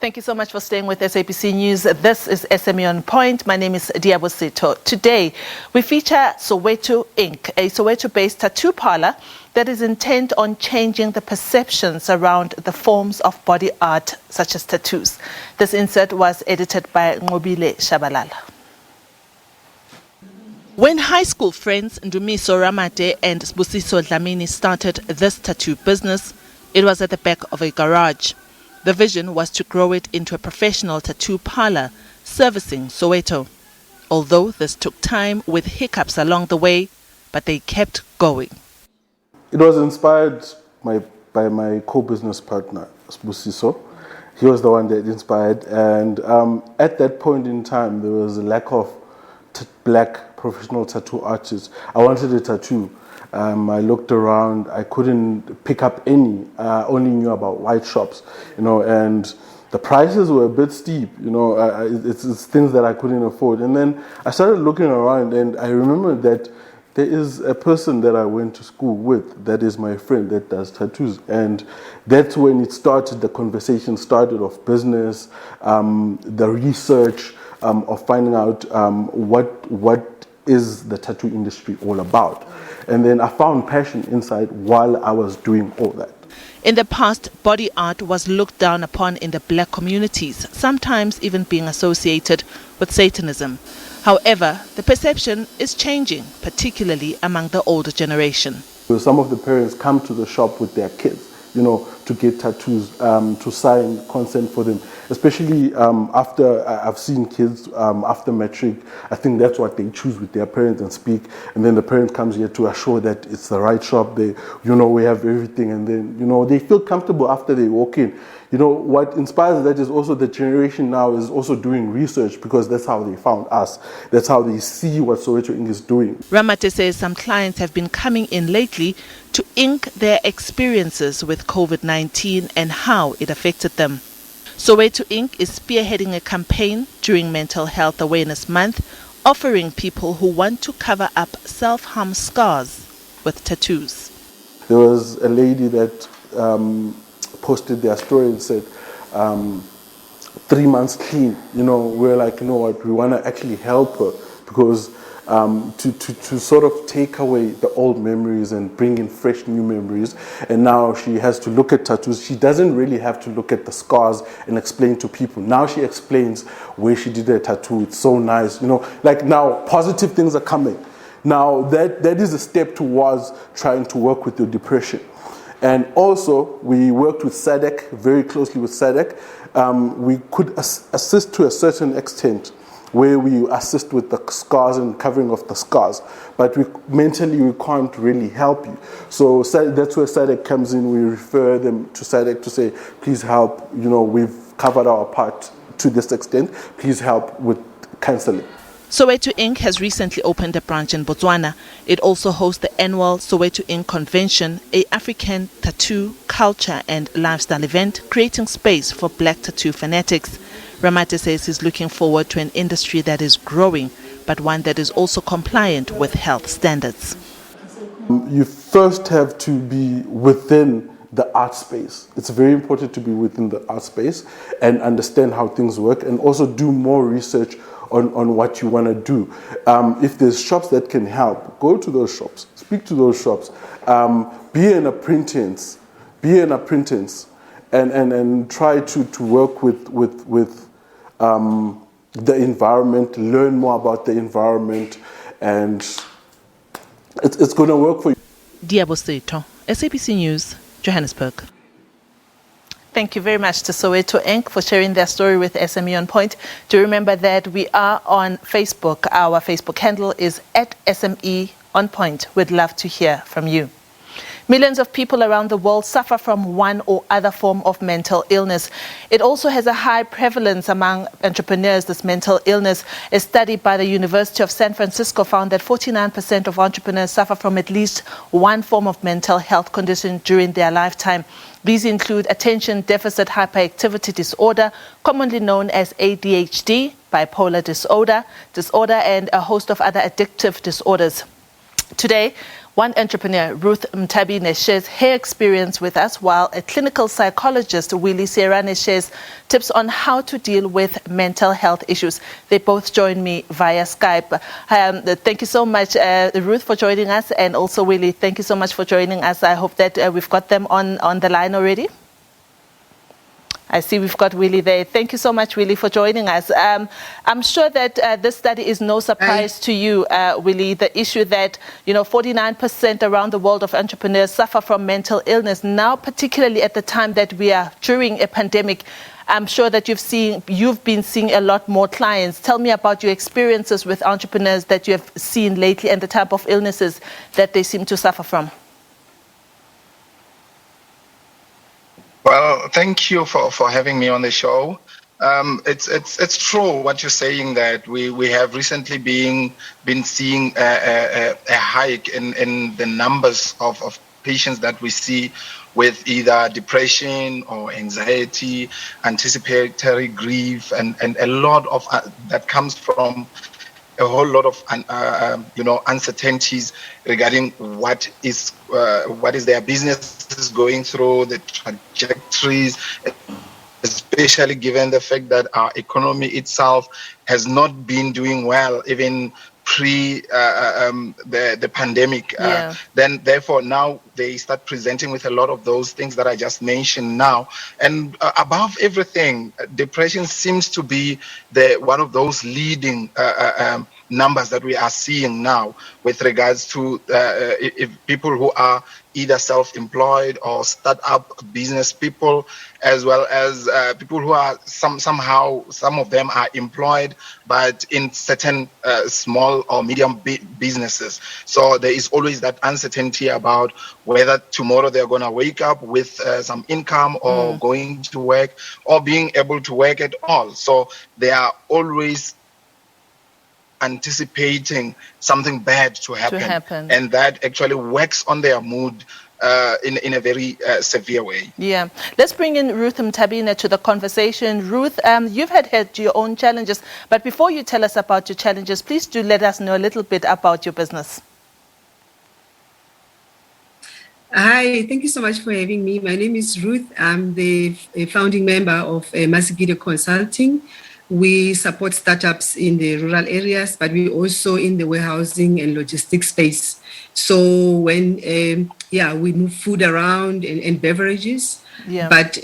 Thank you so much for staying with SABC News. This is SME OnPoint. My name is Liabo Setho. Today, we feature Soweto Ink, a Soweto-based tattoo parlour that is intent on changing the perceptions around the forms of body art, such as tattoos. This insert was edited by Ngobile Shabalala. When high school friends Ndumiso Ramade and Sbusiso Dlamini started this tattoo business, it was at the back of a garage. The vision was to grow it into a professional tattoo parlour servicing Soweto. Although this took time with hiccups along the way, but they kept going. It was inspired by my co-business partner, Sbusiso. He was the one that inspired, and at that point in time, there was a lack of black professional tattoo artists. I wanted a tattoo. I looked around, I couldn't pick up any, only knew about white shops, and the prices were a bit steep, it's things that I couldn't afford. And then I started looking around, and I remember that there is a person that I went to school with, that is my friend that does tattoos. And that's when it started, the conversation started of business, the research, of finding out what is the tattoo industry all about. And then I found passion inside while I was doing all that. In the past, body art was looked down upon in the black communities, sometimes even being associated with Satanism. However, the perception is changing, particularly among the older generation. Some of the parents come to the shop with their kids, to get tattoos, to sign consent for them. Especially after I've seen kids after matric, I think that's what they choose with their parents and speak. And then the parent comes here to assure that it's the right shop. They, we have everything, and then they feel comfortable after they walk in. What inspires that is also the generation now is also doing research, because that's how they found us. That's how they see what Soweto Ink is doing. Ramate says some clients have been coming in lately to ink their experiences with COVID-19 and how it affected them. Soweto Ink is spearheading a campaign during Mental Health Awareness Month, offering people who want to cover up self-harm scars with tattoos. There was a lady that posted their story and said, 3 months clean. We're like, what, we want to actually help her, because to sort of take away the old memories and bring in fresh new memories. And now she has to look at tattoos. She doesn't really have to look at the scars and explain to people. Now she explains where she did her tattoo. It's so nice. Like now positive things are coming. Now that is a step towards trying to work with your depression. And also, we worked with SADC, very closely with SADC. We could assist to a certain extent, where we assist with the scars and covering of the scars. But mentally, we can't really help you. So that's where SADC comes in. We refer them to SADC to say, please help. We've covered our part to this extent. Please help with counseling. Soweto Ink has recently opened a branch in Botswana. It also hosts the annual Soweto Ink Convention, an African tattoo, culture and lifestyle event, creating space for black tattoo fanatics. Ramate says he's looking forward to an industry that is growing, but one that is also compliant with health standards. You first have to be within the art space. It's very important to be within the art space and understand how things work, and also do more research on what you want to do. If there's shops that can help, go to those shops, speak to those shops, be an apprentice, and try to work with the environment, learn more about the environment, and it's going to work for you. Liabo Setho, SABC News, Johannesburg. Thank you very much to Soweto Ink for sharing their story with SME OnPoint. Do remember that we are on Facebook. Our Facebook handle is @SME OnPoint. We'd love to hear from you. Millions of people around the world suffer from one or other form of mental illness. It also has a high prevalence among entrepreneurs, this mental illness. A study by the University of San Francisco found that 49% of entrepreneurs suffer from at least one form of mental health condition during their lifetime. These include Attention Deficit Hyperactivity Disorder, commonly known as ADHD, bipolar disorder, and a host of other addictive disorders. Today, One entrepreneur, Ruth Mthabine, shares her experience with us, while a clinical psychologist, Willie Seerane, shares tips on how to deal with mental health issues. They both join me via Skype. Thank you so much, Ruth, for joining us, and also Willie, thank you so much for joining us. I hope that we've got them on the line already. I see we've got Willie there. Thank you so much, Willie, for joining us. I'm sure that this study is no surprise to you, Willie, the issue that, 49% around the world of entrepreneurs suffer from mental illness. Now, particularly at the time that we are during a pandemic, I'm sure that you've been seeing a lot more clients. Tell me about your experiences with entrepreneurs that you have seen lately and the type of illnesses that they seem to suffer from. Well, thank you for having me on the show. It's true what you're saying, that we have recently been seeing a hike in the numbers of patients that we see with either depression or anxiety, anticipatory grief, and a lot of that comes from a whole lot of uncertainties regarding what is their business going through, the trajectories, especially given the fact that our economy itself has not been doing well, even pre the pandemic. Then therefore now they start presenting with a lot of those things that I just mentioned now. And above everything, depression seems to be one of those leading numbers that we are seeing now with regards to if people who are either self-employed or start-up business people, as well as people who are some of them are employed, but in certain small or medium businesses. So there is always that uncertainty about whether tomorrow they're going to wake up with some income or going to work or being able to work at all. So they are always anticipating something bad to happen. And that actually works on their mood in a very severe way. Yeah. Let's bring in Ruth Mthabine to the conversation. Ruth, you've had your own challenges, but before you tell us about your challenges, please do let us know a little bit about your business. Hi, thank you so much for having me. My name is Ruth. I'm the founding member of Masigide Consulting. We support startups in the rural areas, but we also in the warehousing and logistics space. So when, we move food around and beverages. Yeah. But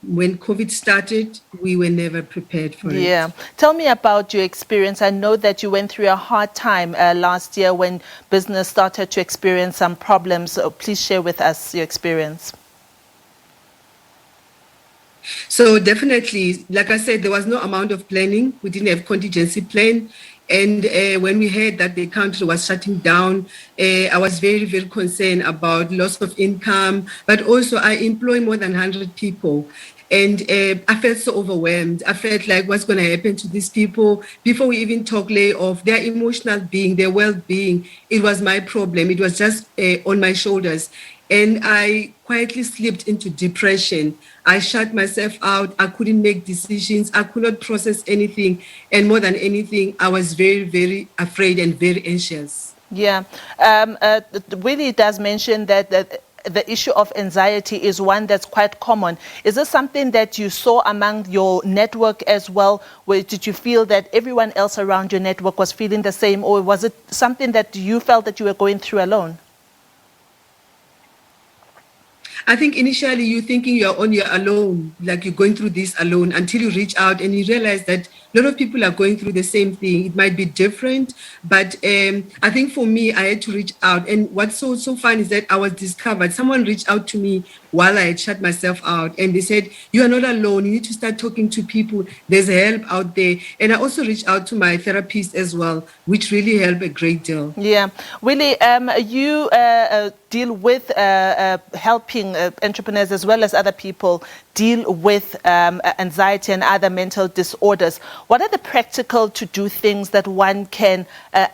when COVID started, we were never prepared for it. Yeah. Tell me about your experience. I know that you went through a hard time last year when business started to experience some problems. So please share with us your experience. So definitely, like I said, there was no amount of planning. We didn't have contingency plan. And when we heard that the country was shutting down, I was very, very concerned about loss of income. But also, I employ more than 100 people. And I felt so overwhelmed. I felt like, what's going to happen to these people? Before we even talk layoff, their emotional being, their well-being, it was my problem. It was just on my shoulders. And I quietly slipped into depression. I shut myself out. I couldn't make decisions. I could not process anything. And more than anything, I was very, very afraid and very anxious. Yeah. Willie does mention that the issue of anxiety is one that's quite common. Is this something that you saw among your network as well? Where did you feel that everyone else around your network was feeling the same? Or was it something that you felt that you were going through alone? I think initially you're thinking you're on your alone, like you're going through this alone, until you reach out and you realize that a lot of people are going through the same thing. It might be different, but I think for me, I had to reach out. And what's so fun is that I was discovered. Someone reached out to me while I had shut myself out, and they said, you are not alone. You need to start talking to people. There's help out there. And I also reached out to my therapist as well, which really helped a great deal. Yeah. Willie, you deal with helping entrepreneurs as well as other people deal with anxiety and other mental disorders. What are the practical to-do things that one can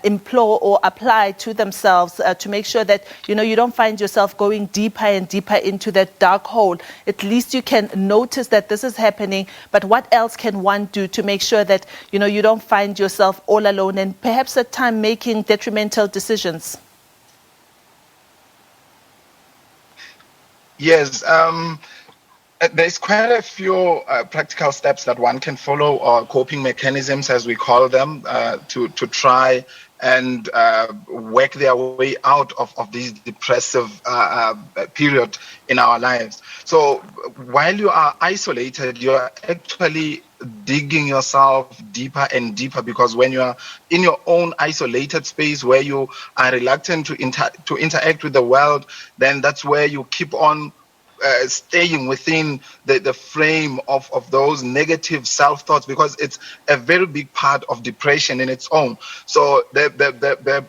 employ or apply to themselves to make sure that, you don't find yourself going deeper and deeper into that dark hole? At least you can notice that this is happening, but what else can one do to make sure that, you don't find yourself all alone and perhaps at time making detrimental decisions? Yes. There's quite a few practical steps that one can follow, or coping mechanisms, as we call them, to try and work their way out of this depressive period in our lives. So while you are isolated, you're actually digging yourself deeper and deeper, because when you are in your own isolated space where you are reluctant to interact with the world, then that's where you keep on staying within the frame of those negative self-thoughts, because it's a very big part of depression in its own. So the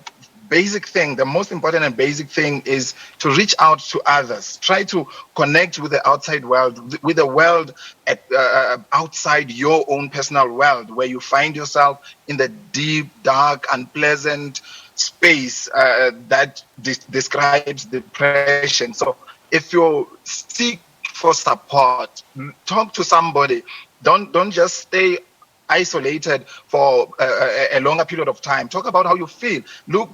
basic thing, the most important and basic thing, is to reach out to others. Try to connect with the outside world, with the world outside your own personal world, where you find yourself in the deep, dark, unpleasant space that describes depression. So if you seek for support, talk to somebody. Don't just stay isolated for a longer period of time. Talk about how you feel.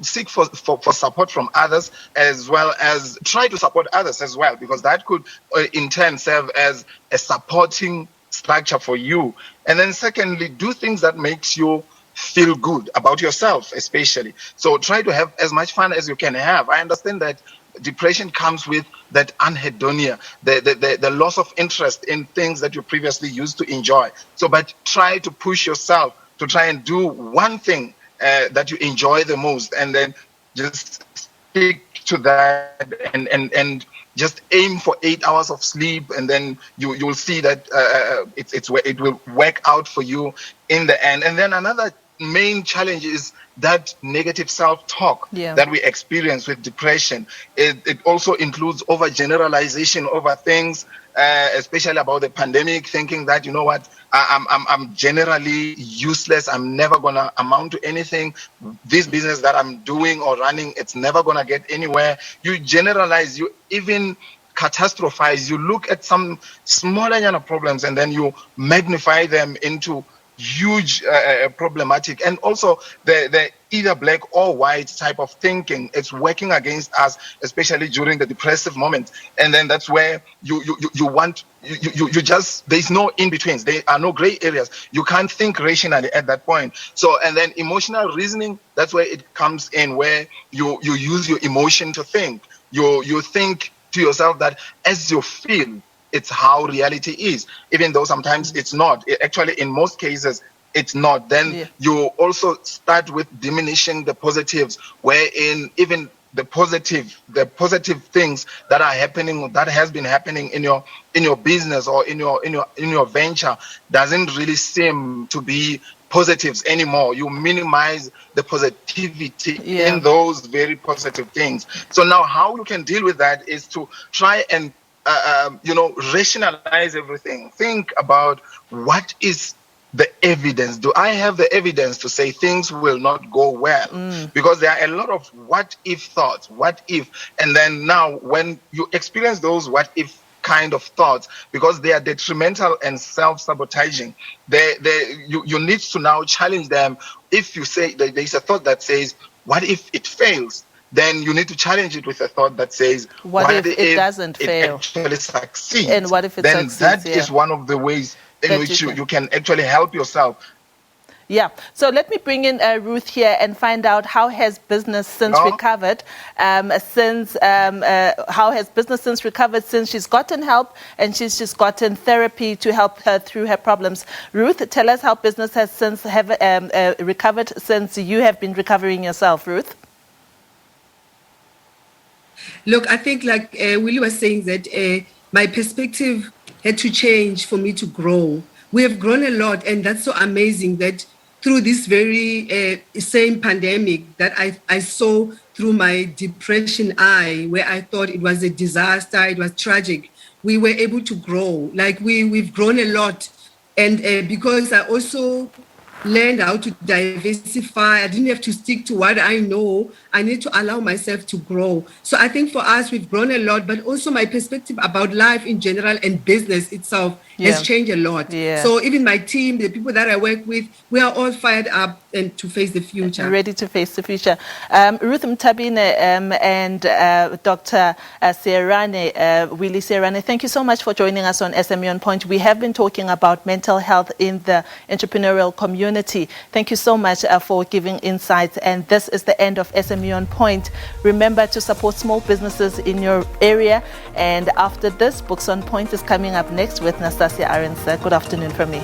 Seek for support from others, as well as try to support others as well, because that could in turn serve as a supporting structure for you. And then secondly, do things that makes you feel good about yourself, especially. So try to have as much fun as you can have. I understand that depression comes with that anhedonia, the loss of interest in things that you previously used to enjoy. So, but try to push yourself to try and do one thing that you enjoy the most, and then just stick to that, and just aim for 8 hours of sleep, and then you will see that it will work out for you in the end. And then another main challenge is that negative self-talk that we experience with depression. It also includes overgeneralization over things, especially about the pandemic, thinking that, you know what, I'm generally useless. I'm never gonna amount to anything. This business that I'm doing or running, it's never gonna get anywhere. You generalize, you even catastrophize. You look at some smaller problems and then you magnify them into huge problematic. And also the either black or white type of thinking, it's working against us, especially during the depressive moment. And then that's where you just, there's no in-betweens, there are no gray areas. You can't think rationally at that point. So, and then emotional reasoning, that's where it comes in, where you use your emotion to think. You think to yourself that as you feel, it's how reality is, even though sometimes it's not. Actually, in most cases, it's not. Then you also start with diminishing the positives, wherein even the positive things that are happening, that has been happening in your business or in your venture, doesn't really seem to be positives anymore. You minimize the positivity in those very positive things. So now how you can deal with that is to try and rationalize everything. Think about, what is the evidence? Do I have the evidence to say things will not go well? Because there are a lot of what if thoughts, what if, and then now when you experience those what if kind of thoughts, because they are detrimental and self-sabotaging, you need to now challenge them. If you say there's a thought that says, what if it fails? Then you need to challenge it with a thought that says, what if it doesn't fail? Actually succeeds. And what if it then succeeds? That is one of the ways in which you can actually help yourself. Yeah. So let me bring in Ruth here and find out how has business since recovered. How has business since recovered, since she's gotten help and she's just gotten therapy to help her through her problems. Ruth, tell us how business has since recovered since you have been recovering yourself, Ruth. Look, I think like Willie was saying that my perspective had to change for me to grow. We have grown a lot, and that's so amazing that through this very same pandemic that I saw through my depression eye, where I thought it was a disaster, it was tragic, we were able to grow. Like we've grown a lot. And because I also learned how to diversify. I didn't have to stick to what I know. I need to allow myself to grow. So I think for us, we've grown a lot, but also my perspective about life in general and business itself Yeah. has changed a lot. Yeah. So even my team, the people that I work with, we are all fired up and to face the future. Ready to face the future. Ruth Mthabine and Dr. Seerane, Willie Seerane, thank you so much for joining us on SME OnPoint. We have been talking about mental health in the entrepreneurial community. Thank you so much for giving insights. And this is the end of SME OnPoint. Remember to support small businesses in your area. And after this, Books on Point is coming up next with Nastasia Arens. Good afternoon from me.